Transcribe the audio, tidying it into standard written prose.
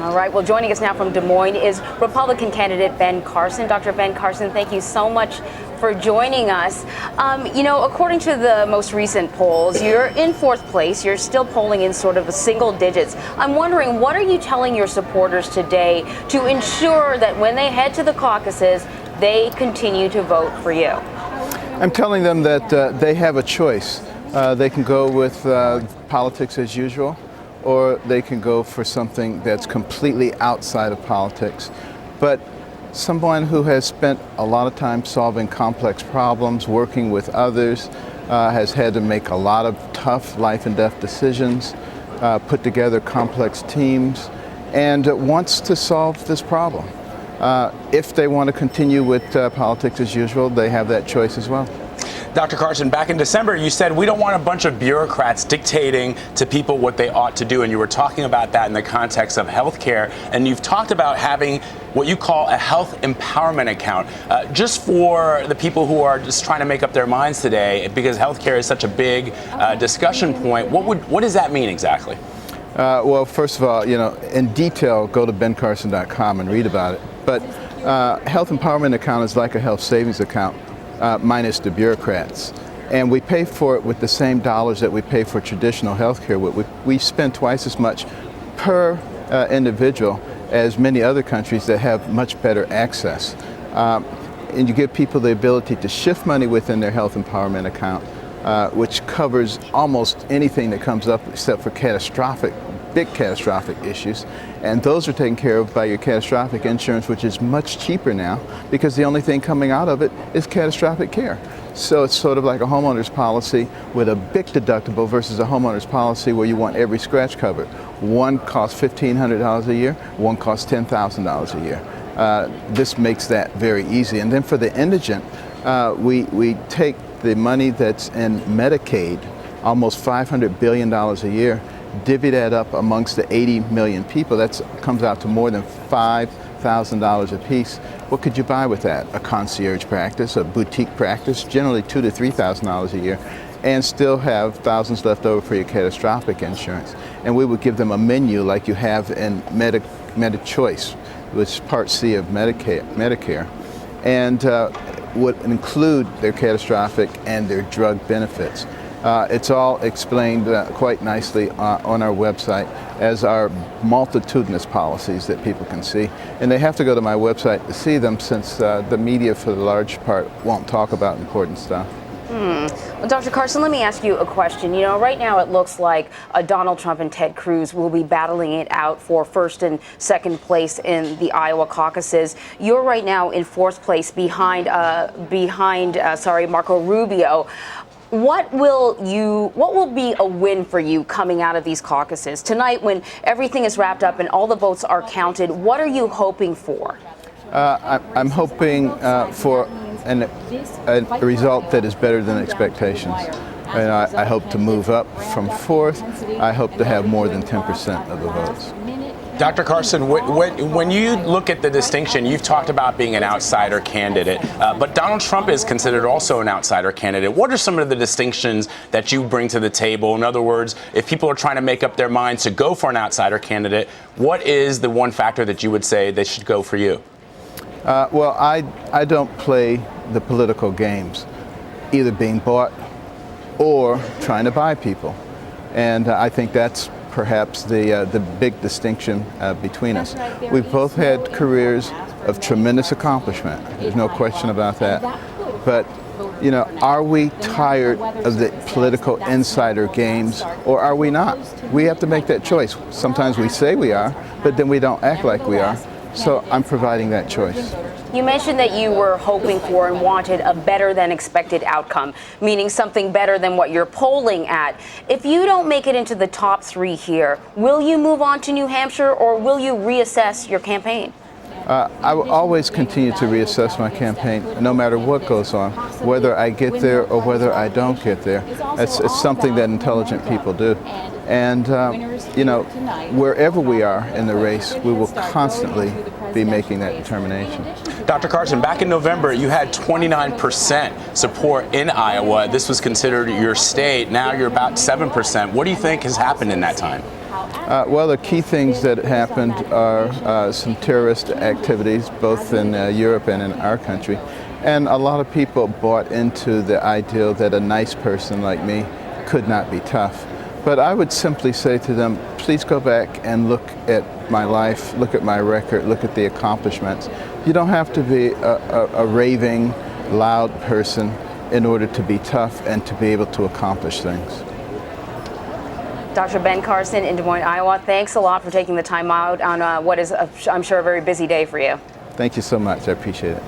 All right, well, joining us now from Des Moines is Republican candidate Ben Carson. Dr. Ben Carson, thank you so much for joining us. According to the most recent polls, you're in fourth place. You're still polling in sort of single digits. I'm wondering, what are you telling your supporters today to ensure that when they head to the caucuses, they continue to vote for you? I'm telling them that they have a choice. They can go with politics as usual, or they can go for something that's completely outside of politics. But someone who has spent a lot of time solving complex problems, working with others, has had to make a lot of tough life and death decisions, put together complex teams, and wants to solve this problem. If they want to continue with politics as usual, they have that choice as well. Dr. Carson, back in December, you said we don't want a bunch of bureaucrats dictating to people what they ought to do, and you were talking about that in the context of healthcare, and you've talked about having what you call a health empowerment account. Just for the people who are just trying to make up their minds today, because healthcare is such a big discussion point, what does that mean exactly? Well, first of all, in detail, go to bencarson.com and read about it. But health empowerment account is like a health savings account. Minus the bureaucrats. And we pay for it with the same dollars that we pay for traditional health care. We spend twice as much per individual as many other countries that have much better access. And you give people the ability to shift money within their health empowerment account, which covers almost anything that comes up except for big catastrophic issues. And those are taken care of by your catastrophic insurance, which is much cheaper now because the only thing coming out of it is catastrophic care. So it's sort of like a homeowner's policy with a big deductible versus a homeowner's policy where you want every scratch covered. One costs $1,500 a year, one costs $10,000 a year. This makes that very easy. And then for the indigent, we take the money that's in Medicaid, almost $500 billion a year, divvy that up amongst the 80 million people. That comes out to more than $5,000 a piece. What could you buy with that? A concierge practice, a boutique practice, generally $2,000 to $3,000 a year, and still have thousands left over for your catastrophic insurance. And we would give them a menu like you have in MediChoice, which is Part C of Medicare, and would include their catastrophic and their drug benefits. It's all explained quite nicely on our website as our multitudinous policies that people can see. And they have to go to my website to see them since the media, for the large part, won't talk about important stuff. Well, Dr. Carson, let me ask you a question. Right now it looks like Donald Trump and Ted Cruz will be battling it out for first and second place in the Iowa caucuses. You're right now in fourth place behind Marco Rubio. What will be a win for you coming out of these caucuses? Tonight, when everything is wrapped up and all the votes are counted, what are you hoping for? I'm hoping for a result that is better than expectations. And I hope to move up from fourth. I hope to have more than 10% of the votes. Dr. Carson, when you look at the distinction, you've talked about being an outsider candidate, but Donald Trump is considered also an outsider candidate. What are some of the distinctions that you bring to the table? In other words, if people are trying to make up their minds to go for an outsider candidate, what is the one factor that you would say they should go for you? Well, I don't play the political games, either being bought or trying to buy people. And I think that's perhaps the big distinction between us. We've both had careers of tremendous accomplishment. There's no question about that. But, are we tired of the political insider games, or are we not? We have to make that choice. Sometimes we say we are, but then we don't act like we are. So I'm providing that choice. You mentioned that you were hoping for and wanted a better than expected outcome, meaning something better than what you're polling at. If you don't make it into the top three here, will you move on to New Hampshire, or will you reassess your campaign? I will always continue to reassess my campaign, no matter what goes on, whether I get there or whether I don't get there. It's something that intelligent people do. And, wherever we are in the race, we will constantly be making that determination. Dr. Carson, back in November, you had 29% support in Iowa. This was considered your state. Now you're about 7%. What do you think has happened in that time? Well, the key things that happened are some terrorist activities, both in Europe and in our country. And a lot of people bought into the ideal that a nice person like me could not be tough. But I would simply say to them, please go back and look at my life, look at my record, look at the accomplishments. You don't have to be a raving, loud person in order to be tough and to be able to accomplish things. Dr. Ben Carson in Des Moines, Iowa, thanks a lot for taking the time out on what is, I'm sure, a very busy day for you. Thank you so much. I appreciate it.